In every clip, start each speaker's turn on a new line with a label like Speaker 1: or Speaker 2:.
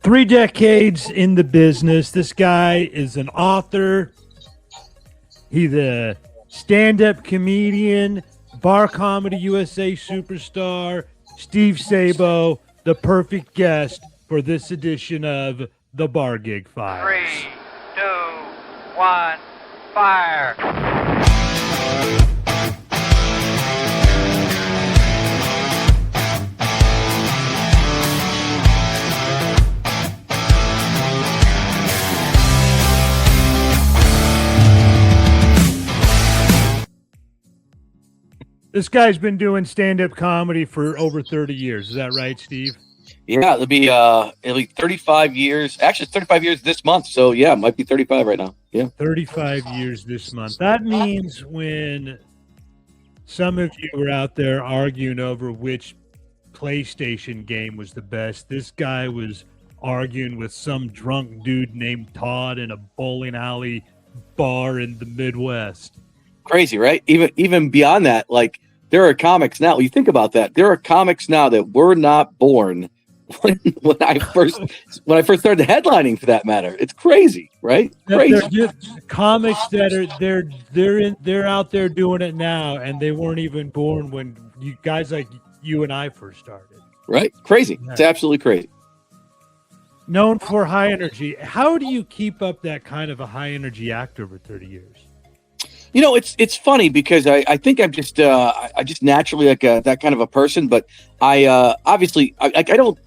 Speaker 1: 3 decades in the business. This guy is an author. He's a stand-up comedian, Bar Comedy USA superstar, Steve Sabo, the perfect guest for this edition of the Bar Gig Files.
Speaker 2: 3, 2, 1, fire!
Speaker 1: This guy's been doing stand-up comedy for over 30 years. Is that right, Steve?
Speaker 3: Yeah, it'll be 35 years. Actually, it's 35 years this month. So yeah, it might be 35 right now. Yeah,
Speaker 1: 35 years this month. That means when some of you were out there arguing over which PlayStation game was the best, this guy was arguing with some drunk dude named Todd in a bowling alley bar in the Midwest.
Speaker 3: crazy, right? Even beyond that, like there are comics now. You think about that. There are comics now that were not born when I first started headlining, for that matter. It's crazy, right? Crazy.
Speaker 1: They're just comics that are they're out there doing it now, and they weren't even born when you guys like you and I first started.
Speaker 3: Right? Crazy.
Speaker 1: Yeah.
Speaker 3: It's absolutely crazy.
Speaker 1: Known for high energy. How do you keep up that kind of a high energy act over 30 years?
Speaker 3: You know, it's funny because I think I'm just I just naturally like that kind of a person, but I obviously I don't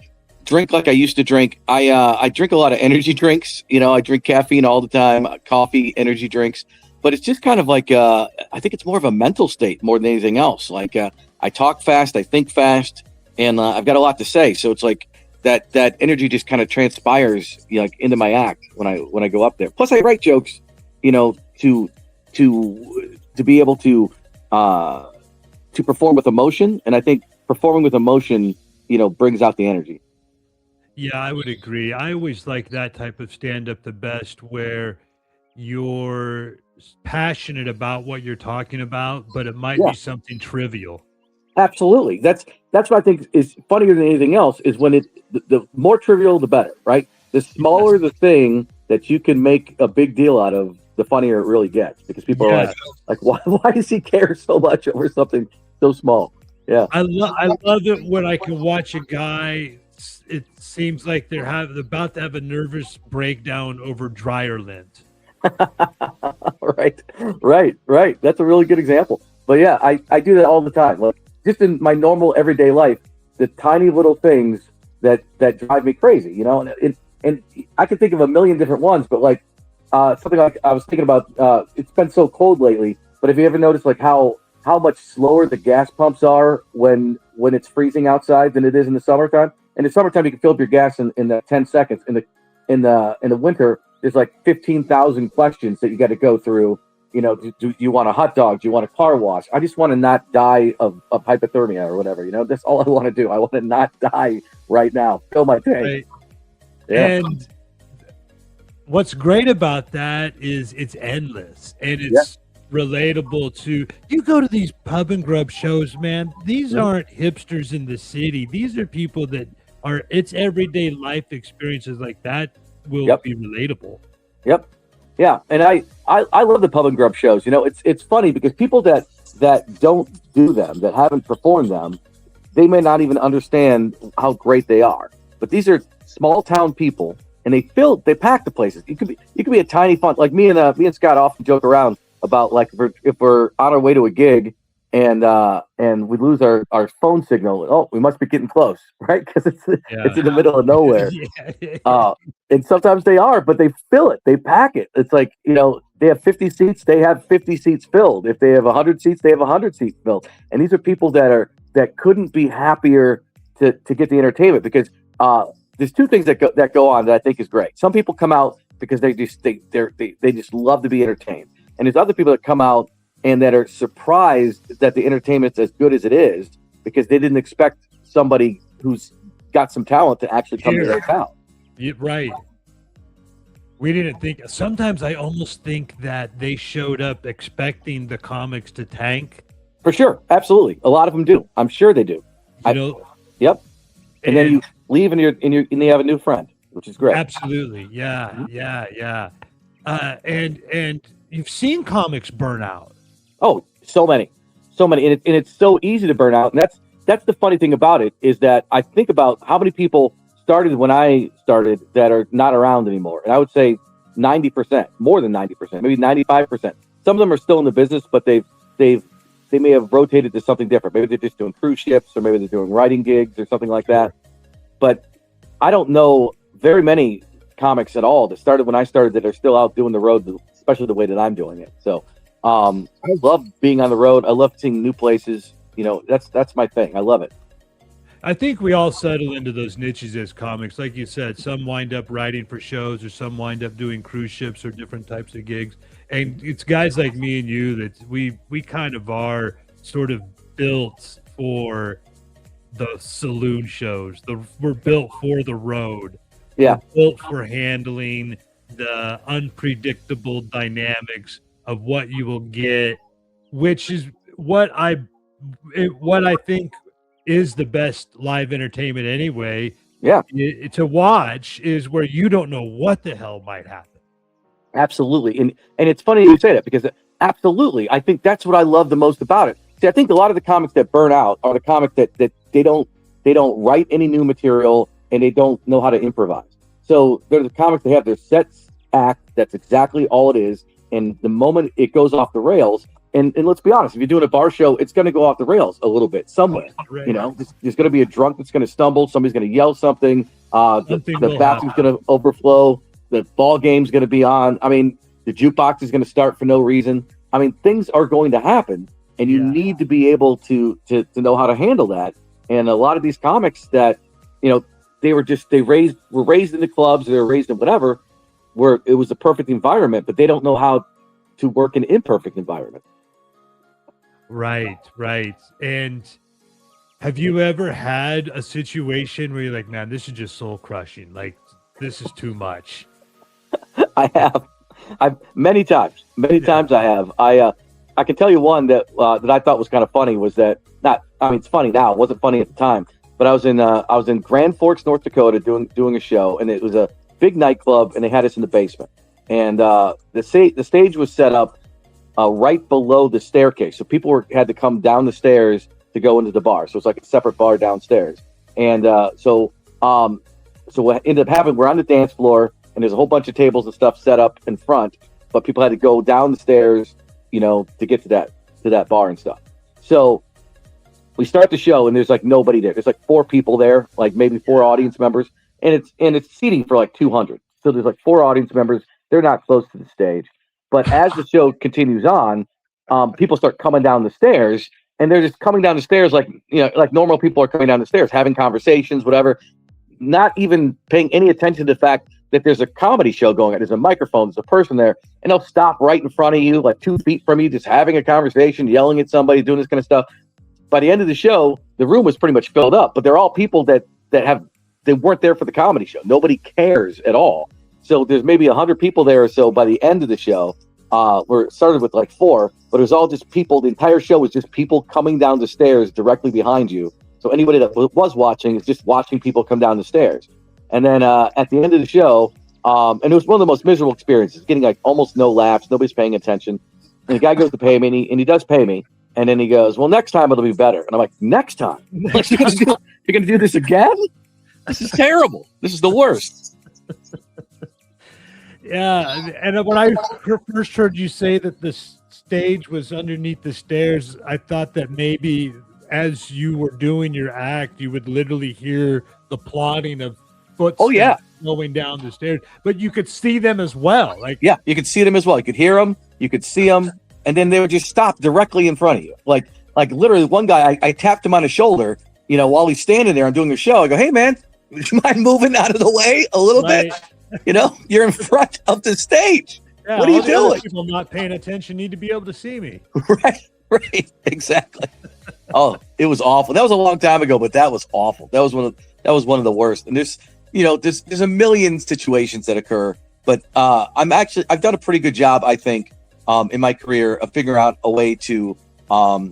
Speaker 3: drink like I used to drink. I drink a lot of energy drinks. You know, I drink caffeine all the time, coffee, energy drinks. But it's just kind of like I think it's more of a mental state more than anything else. Like I talk fast, I think fast, and I've got a lot to say. So it's like that energy just kind of transpires, you know, like into my act when I go up there. Plus, I write jokes, you know, to be able to perform with emotion, and I think performing with emotion, you know, brings out the energy.
Speaker 1: Yeah, I would agree. I always like that type of stand-up the best, where you're passionate about what you're talking about, but it might be something trivial.
Speaker 3: Absolutely. That's what I think is funnier than anything else, is when the more trivial, the better, right? The smaller the thing that you can make a big deal out of, the funnier it really gets, because people are like, why does he care so much over something so small? Yeah.
Speaker 1: I love it when I can watch a guy, it seems like they're about to have a nervous breakdown over dryer lint.
Speaker 3: Right. That's a really good example. But yeah, I do that all the time. Like just in my normal everyday life, the tiny little things that drive me crazy, you know, and I can think of a million different ones, but like something like I was thinking about, it's been so cold lately, but have you ever noticed like how much slower the gas pumps are when it's freezing outside than it is in the summertime? In the summertime, you can fill up your gas in 10 seconds. In the winter, there's like 15,000 questions that you got to go through. You know, do you want a hot dog? Do you want a car wash? I just want to not die of hypothermia or whatever. You know, that's all I want to do. I want to not die right now. Fill my tank.
Speaker 1: Right.
Speaker 3: Yeah.
Speaker 1: And what's great about that is it's endless, and it's relatable to you. Go to these pub and grub shows, man. These aren't hipsters in the city. These are people that are, it's everyday life experiences like that will be relatable.
Speaker 3: Yep. Yeah. And I love the pub and grub shows. You know, it's funny because people that don't do them, that haven't performed them, they may not even understand how great they are. But these are small town people, and they pack the places. You could be a tiny fun, like me and Scott often joke around about like if we're on our way to a gig and we lose our phone signal. Oh, we must be getting close, right? Because it's in the middle of nowhere. And sometimes they are, but they fill it, they pack it. It's like, you know, they have 50 seats, they have 50 seats filled. If they have 100 seats, they have 100 seats filled. And these are people that couldn't be happier to get the entertainment, because there's two things that go on that I think is great. Some people come out because they just love to be entertained. And there's other people that come out and that are surprised that the entertainment's as good as it is, because they didn't expect somebody who's got some talent to actually come to their town.
Speaker 1: Right. We didn't think. Sometimes I almost think that they showed up expecting the comics to tank.
Speaker 3: For sure. Absolutely. A lot of them do. I'm sure they do.
Speaker 1: You know?
Speaker 3: Yep. And then you leave and you have a new friend. which is great.
Speaker 1: Absolutely. Yeah. Yeah. And you've seen comics burn out.
Speaker 3: Oh, so many, and it's so easy to burn out. And that's the funny thing about it, is that I think about how many people started when I started that are not around anymore, and I would say 90%, more than 90%, maybe 95%. Some of them are still in the business, but they may have rotated to something different. Maybe they're just doing cruise ships, or maybe they're doing writing gigs or something like that. But I don't know very many comics at all that started when I started that are still out doing the road, especially the way that I'm doing it. So I love being on the road. I love seeing new places. You know, that's my thing. I love it.
Speaker 1: I think we all settle into those niches as comics. Like you said, some wind up writing for shows, or some wind up doing cruise ships or different types of gigs. And it's guys like me and you that we kind of are sort of built for the saloon shows. We're built for the road.
Speaker 3: Yeah.
Speaker 1: We're built for handling the unpredictable dynamics of what you will get, which is what I think is the best live entertainment anyway.
Speaker 3: Yeah.
Speaker 1: To watch is where you don't know what the hell might happen.
Speaker 3: Absolutely. And it's funny you say that, because absolutely, I think that's what I love the most about it. See, I think a lot of the comics that burn out are the comics that they don't write any new material, and they don't know how to improvise. So they're the comics that have their set act. That's exactly all it is. And the moment it goes off the rails, and let's be honest, if you're doing a bar show, it's going to go off the rails a little bit somewhere.
Speaker 1: Right.
Speaker 3: You know, there's going to be a drunk that's going to stumble. Somebody's going to yell something. The bathroom's going to overflow. The ball game's going to be on. I mean, the jukebox is going to start for no reason. I mean, things are going to happen, and you need to be able to know how to handle that. And a lot of these comics that, you know, were raised in the clubs, they were raised in whatever, where it was a perfect environment, but they don't know how to work in an imperfect environment.
Speaker 1: Right. And have you ever had a situation where you're like, man, this is just soul crushing. Like, this is too much.
Speaker 3: I have. I've many times I have. I can tell you one that I thought was kind of funny, was that it's funny now. It wasn't funny at the time, but I was in Grand Forks, North Dakota doing a show, and it was a big nightclub, and they had us in the basement. And the stage was set up right below the staircase, so people had to come down the stairs to go into the bar. So it's like a separate bar downstairs. And so what ended up happening, we're on the dance floor, and there's a whole bunch of tables and stuff set up in front, but people had to go down the stairs, you know, to get to that bar and stuff. So we start the show, and there's like nobody there. There's like 4 people there, like maybe 4 audience members, and it's seating for like 200. So there's like 4 audience members. They're not close to the stage. But as the show continues on, people start coming down the stairs, and they're just coming down the stairs like, you know, like normal people are coming down the stairs, having conversations, whatever, not even paying any attention to the fact that there's a comedy show going on. There's a microphone, there's a person there, and they'll stop right in front of you, like 2 feet from you, just having a conversation, yelling at somebody, doing this kind of stuff. By the end of the show, the room was pretty much filled up, but they're all people that they weren't there for the comedy show. Nobody cares at all. So there's maybe 100 people there or so by the end of the show. Where it started with like 4, but it was all just people. The entire show was just people coming down the stairs directly behind you. So anybody that was watching is just watching people come down the stairs. And then at the end of the show, and it was one of the most miserable experiences, getting like almost no laughs, nobody's paying attention. And the guy goes to pay me, and he does pay me. And then he goes, well, next time it'll be better. And I'm like, next time? You're going to do this again? This is terrible. This is the worst.
Speaker 1: Yeah, and when I first heard you say that the stage was underneath the stairs, I thought that maybe as you were doing your act, you would literally hear the plodding of footsteps going down the stairs, but you could see them as well. Like,
Speaker 3: yeah, you could see them as well. You could hear them, you could see them, and then they would just stop directly in front of you. Like literally, one guy, I tapped him on the shoulder, you know, while he's standing there and doing the show. I go, hey man, would you mind moving out of the way a little bit? You know, you're in front of the stage.
Speaker 1: Yeah,
Speaker 3: what are you doing?
Speaker 1: People not paying attention need to be able to see me.
Speaker 3: Right, exactly. Oh, it was awful. That was a long time ago, but that was awful. That was one of the worst. And there's a million situations that occur, but I've done a pretty good job, I think, in my career of figuring out a way to, not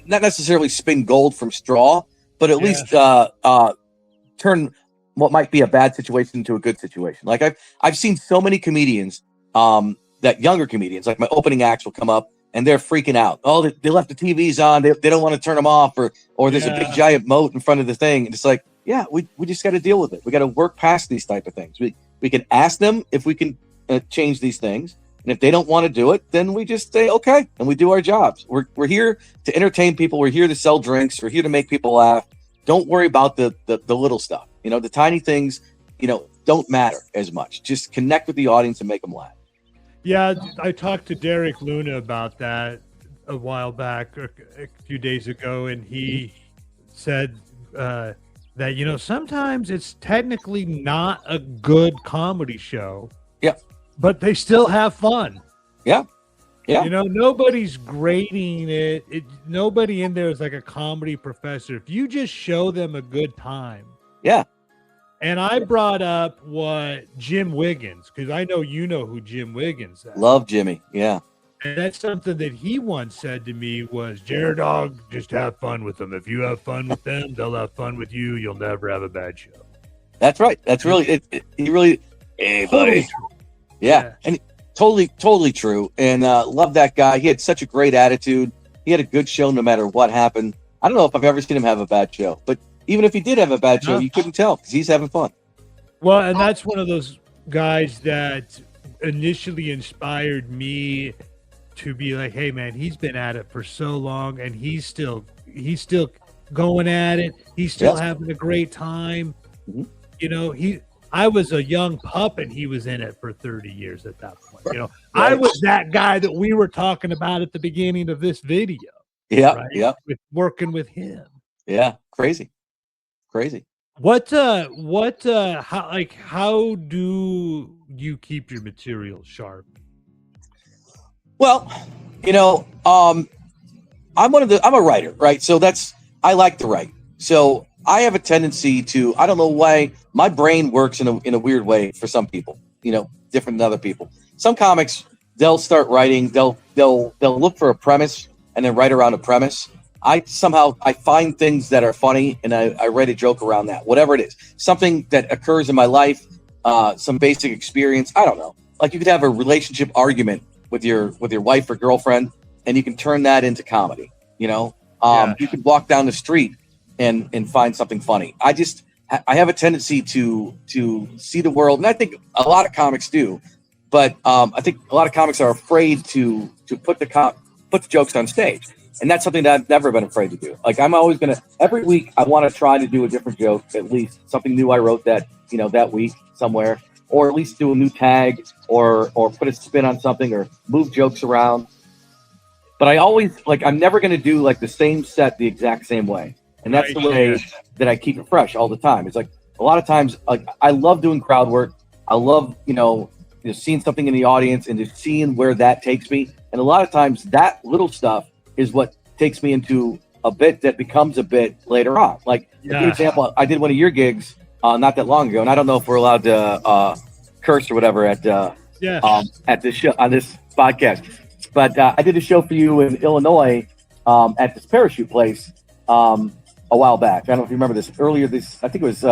Speaker 3: necessarily spin gold from straw, but at least turn what might be a bad situation into a good situation. Like I've seen so many comedians, that younger comedians, like my opening acts will come up and they're freaking out. Oh, they left the TVs on. They don't want to turn them off, or there's a big giant moat in front of the thing. And it's like, yeah, we just got to deal with it. We got to work past these type of things. We can ask them if we can change these things. And if they don't want to do it, then we just say, okay. And we do our jobs. We're here to entertain people. We're here to sell drinks. We're here to make people laugh. Don't worry about the little stuff. You know, the tiny things, you know, don't matter as much. Just connect with the audience and make them laugh.
Speaker 1: Yeah, I talked to Derek Luna about that a while back, a few days ago, and he said that, you know, sometimes it's technically not a good comedy show.
Speaker 3: Yeah.
Speaker 1: But they still have fun.
Speaker 3: Yeah. Yeah.
Speaker 1: You know, nobody's grading it. Nobody in there is like a comedy professor. If you just show them a good time.
Speaker 3: Yeah.
Speaker 1: And I brought up what Jim Wiggins, because I know you know who Jim Wiggins is.
Speaker 3: Love Jimmy. Yeah.
Speaker 1: And that's something that he once said to me was, JerDog, just have fun with them. If you have fun with them, they'll have fun with you. You'll never have a bad show.
Speaker 3: That's right. That's really, he really, hey, buddy. Yeah. And totally true. And love that guy. He had such a great attitude. He had a good show no matter what happened. I don't know if I've ever seen him have a bad show, but even if he did have a bad show, you couldn't tell because he's having fun.
Speaker 1: Well, and that's one of those guys that initially inspired me to be like, hey man, he's been at it for so long and he's still going at it. He's still having a great time. Mm-hmm. You know, I was a young pup and he was in it for 30 years at that point. You know, I was that guy that we were talking about at the beginning of this video.
Speaker 3: Yeah.
Speaker 1: Right?
Speaker 3: Yeah.
Speaker 1: With working with him.
Speaker 3: Yeah. Crazy.
Speaker 1: How do you keep your material sharp?
Speaker 3: Well, you know, I'm a writer, right? So I like to write. So I have a tendency to, I don't know why my brain works in a weird way for some people, you know, different than other people. Some comics, they'll start writing, they'll look for a premise and then write around a premise. I find things that are funny and I write a joke around that, whatever it is, something that occurs in my life, some basic experience. I don't know. Like you could have a relationship argument with your wife or girlfriend and you can turn that into comedy. You know, you could walk down the street and find something funny. I have a tendency to see the world. And I think a lot of comics do, but I think a lot of comics are afraid to put the jokes on stage. And that's something that I've never been afraid to do. Like I'm always every week I want to try to do a different joke, at least something new I wrote that week somewhere, or at least do a new tag or put a spin on something or move jokes around. But I'm never going to do like the same set the exact same way. And that's the way that I keep it fresh all the time. It's like a lot of times, like I love doing crowd work. I love, seeing something in the audience and just seeing where that takes me. And a lot of times that little stuff is what takes me into a bit that becomes a bit later on. Like a good example, I did one of your gigs not that long ago, and I don't know if we're allowed to curse or whatever at this show on this podcast. But I did a show for you in Illinois at this parachute place a while back. I don't know if you remember this. I think it was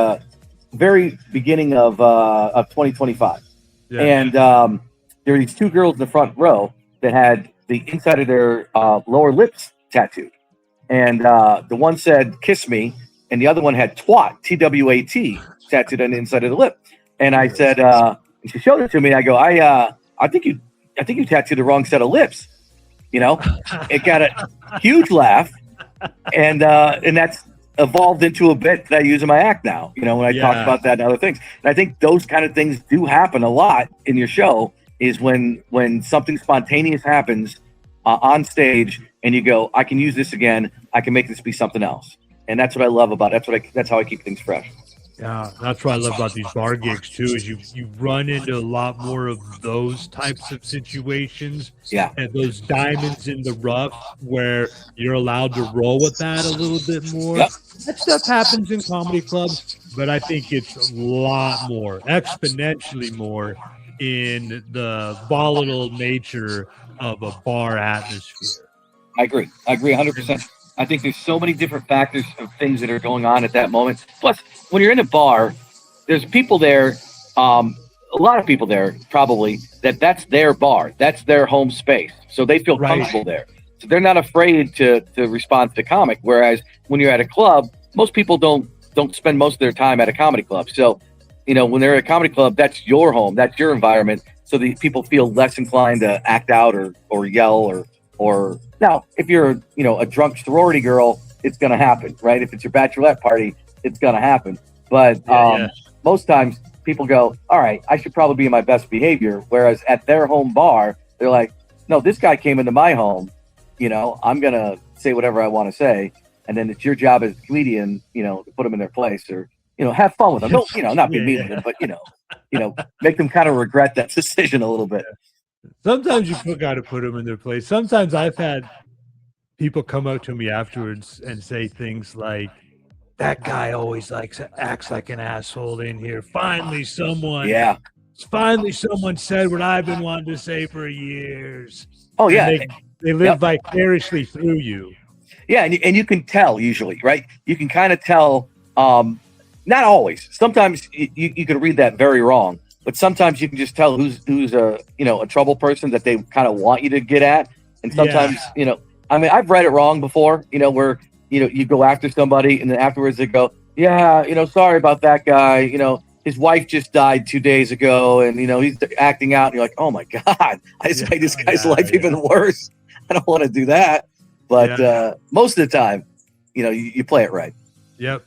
Speaker 3: very beginning of 2025. Yeah. And there were these two girls in the front row that had the inside of their lower lips tattooed. And the one said, "Kiss me," and the other one had "twat," T-W-A-T, tattooed on the inside of the lip. And I said, and she showed it to me. I go, I think you tattooed the wrong set of lips. You know, it got a huge laugh, and that's evolved into a bit that I use in my act now. You know, when I talk about that and other things. And I think those kind of things do happen a lot in your show. Is when something spontaneous happens on stage, and you go, I can use this again. I can make this be something else, and that's what I love about it. That's how I keep things fresh.
Speaker 1: Yeah, that's what I love about these bar gigs too. Is you run into a lot more of those types of situations.
Speaker 3: Yeah,
Speaker 1: and those diamonds in the rough where you're allowed to roll with that a little bit more. Yep. That stuff happens in comedy clubs, but I think it's a lot more, exponentially more, in the volatile nature of a bar atmosphere.
Speaker 3: I agree 100%. I think there's so many different factors of things that are going on at that moment. Plus, when you're in a bar, there's people there, a lot of people there probably that's their bar, that's their home space, so they feel comfortable there. So they're not afraid to respond to the comic. Whereas when you're at a club, most people don't spend most of their time at a comedy club. So, when they're at a comedy club, that's your home, that's your environment. So the people feel less inclined to act out or yell or now if you're a drunk sorority girl, it's gonna happen, right? If it's your bachelorette party, it's gonna happen. But most times people go, all right, I should probably be in my best behavior. Whereas at their home bar, they're like, no, this guy came into my home. I'm going to say whatever I want to say. And then it's your job as a comedian, to put them in their place or, have fun with them. Don't, not be mean with them, but, make them kind of regret that decision a little bit.
Speaker 1: Sometimes you got to put them in their place. Sometimes I've had people come up to me afterwards and say things like, that guy always acts like an asshole in here. Finally someone said what I've been wanting to say for years.
Speaker 3: Oh, yeah.
Speaker 1: They live vicariously through you.
Speaker 3: Yeah, and you can tell usually, right? You can kind of tell, not always. Sometimes you can read that very wrong, but sometimes you can just tell who's a trouble person that they kind of want you to get at. And sometimes, I've read it wrong before, where, you go after somebody and then afterwards they go, sorry about that guy. His wife just died 2 days ago and, he's acting out. And you're like, oh my God, I just made this guy's life even worse. I don't want to do that. But most of the time, you play it right.
Speaker 1: Yep.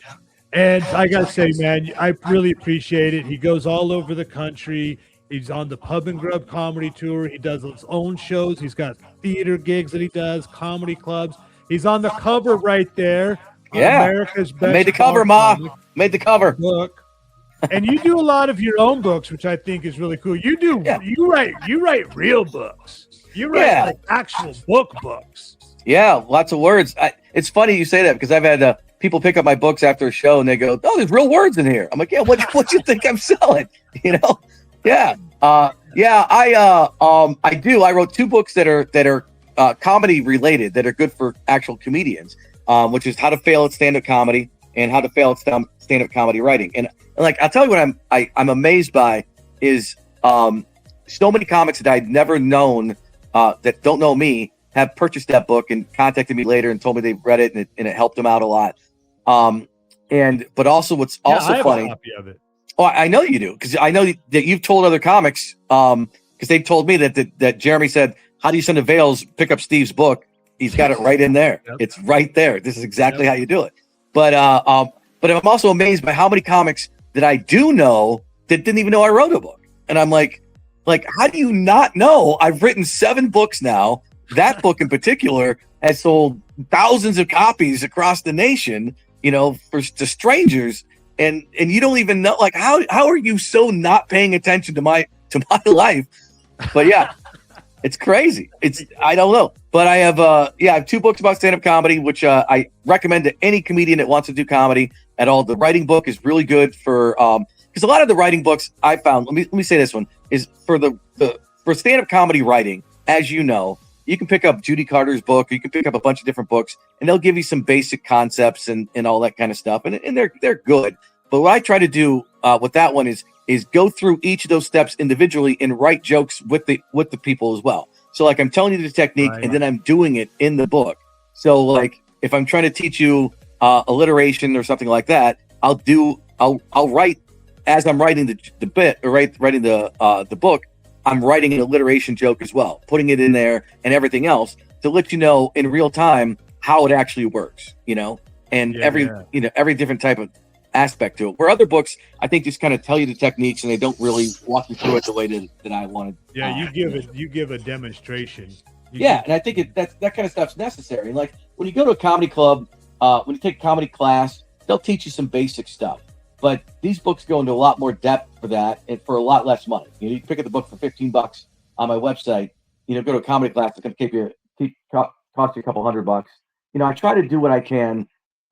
Speaker 1: And I got to say, man, I really appreciate it. He goes all over the country. He's on the Pub and Grub Comedy Tour. He does his own shows. He's got theater gigs that he does, comedy clubs. He's on the cover right there.
Speaker 3: Yeah.
Speaker 1: America's Best.
Speaker 3: Made the cover, Ma. Made the cover.
Speaker 1: Book. And you do a lot of your own books, which I think is really cool. You do. Yeah. You write real books. You write actual books.
Speaker 3: Yeah, lots of words. It's funny you say that because I've had people pick up my books after a show and they go, "Oh, there's real words in here." I'm like, "Yeah, what you think I'm selling?" Yeah. I do. I wrote 2 books that are comedy related that are good for actual comedians, which is How to Fail at Stand-Up Comedy and How to Fail at Stand-Up Comedy Writing. And like I'll tell you what I'm amazed by is so many comics that I'd never known that don't know me have purchased that book and contacted me later and told me they read it and it helped them out a lot. But also what's also
Speaker 1: I have
Speaker 3: funny.
Speaker 1: A copy of it.
Speaker 3: Oh, I know you do because I know that you've told other comics because they've told me that Jeremy said, "How do you send to Vales? Pick up Steve's book. He's got it right in there. Yep. It's right there. This is exactly how you do it." But I'm also amazed by how many comics that I do know that didn't even know I wrote a book. And I'm like, how do you not know? I've written 7 books now. That book in particular has sold thousands of copies across the nation, to strangers. And you don't even know, how are you so not paying attention to my life? But yeah, it's crazy. I don't know. But I have 2 books about stand-up comedy, which I recommend to any comedian that wants to do comedy at all. The writing book is really good for because a lot of the writing books I found, let me say this one, is for for stand-up comedy writing, as you know, you can pick up Judy Carter's book, or you can pick up a bunch of different books, and they'll give you some basic concepts and all that kind of stuff. And they're good. But what I try to do with that one is go through each of those steps individually and write jokes with the people as well. So like I'm telling you the technique and then I'm doing it in the book. So like if I'm trying to teach you alliteration or something like that, I'll write as I'm writing the bit or writing the book. I'm writing an alliteration joke as well, putting it in there and everything else to let you know in real time how it actually works, and every different type of aspect to it. Where other books, I think, just kind of tell you the techniques and they don't really walk you through it the way that I wanted.
Speaker 1: Yeah, you give a demonstration.
Speaker 3: And I think that kind of stuff's necessary. Like when you go to a comedy club, when you take a comedy class, they'll teach you some basic stuff. But these books go into a lot more depth for that and for a lot less money. You pick up the book for $15 on my website. Go to a comedy class, it's going to cost you a couple $100. I try to do what I can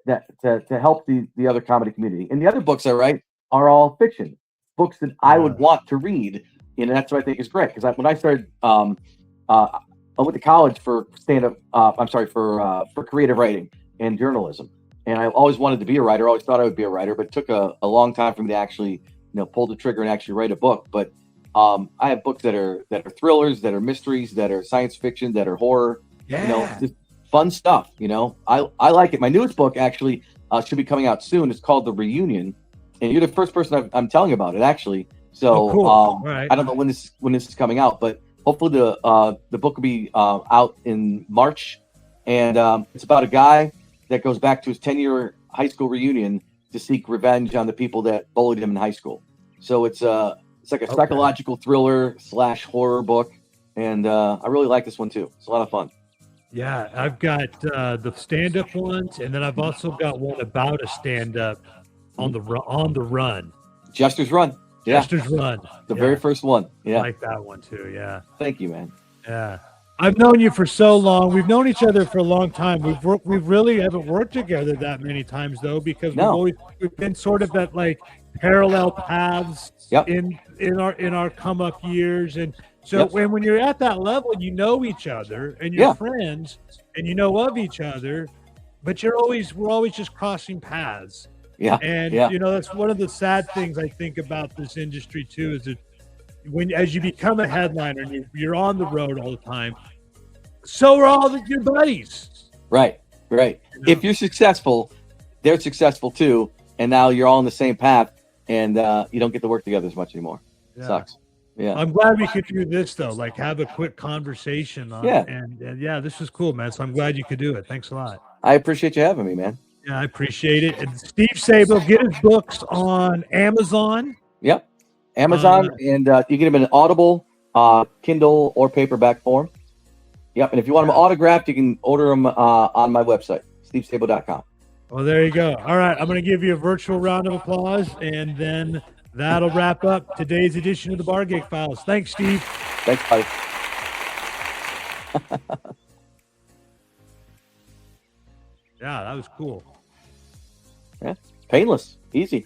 Speaker 3: to help the other comedy community. And the other books I write are all fiction, books that I would want to read. That's what I think is great. Because when I started, I went to college for for creative writing and journalism. And I always wanted to be a writer, always thought I would be a writer, but it took a long time for me to actually pull the trigger and actually write a book. But I have books that are thrillers, that are mysteries, that are science fiction, that are horror. Just fun stuff. I like it. My newest book actually should be coming out soon. It's called The Reunion, and you're the first person I'm telling about it actually. So
Speaker 1: cool. Right.
Speaker 3: I don't know when this is coming out, but hopefully the book will be out in March, and it's about a guy that goes back to his 10-year high school reunion to seek revenge on the people that bullied him in high school. So it's like a psychological thriller / horror book, and I really like this one too. It's a lot of fun.
Speaker 1: Yeah, I've got the stand-up ones, and then I've also got one about a stand-up on the run.
Speaker 3: Jester's Run. Yeah.
Speaker 1: Jester's Run.
Speaker 3: The very first one. Yeah.
Speaker 1: I like that one too. Yeah.
Speaker 3: Thank you, man.
Speaker 1: Yeah. I've known you for so long. We've known each other for a long time. We really haven't worked together that many times though, because we've been sort of at like parallel paths in our come up years. And so when you're at that level, you know each other and you're friends and you know of each other, but we're always just crossing paths.
Speaker 3: Yeah.
Speaker 1: And that's one of the sad things I think about this industry too, is that as you become a headliner and you're on the road all the time, so are all your buddies.
Speaker 3: Right. If you're successful, they're successful too, and now you're all on the same path, and you don't get to work together as much anymore. Sucks. Yeah.
Speaker 1: I'm glad we could do this though, like have a quick conversation on it. And this was cool, man. So I'm glad you could do it. Thanks a lot.
Speaker 3: I appreciate you having me, man.
Speaker 1: Yeah, I appreciate it. And Steve Sabo, get his books on Amazon.
Speaker 3: Yep. Amazon, and you get them in an Audible, Kindle, or paperback form. Yep. And if you want them autographed, you can order them on my website, stevesabo.com.
Speaker 1: Well, there you go. All right. I'm going to give you a virtual round of applause, and then that'll wrap up today's edition of the Bar Gig Files. Thanks, Steve.
Speaker 3: Thanks, buddy.
Speaker 1: Yeah, that was cool.
Speaker 3: Yeah. Painless. Easy.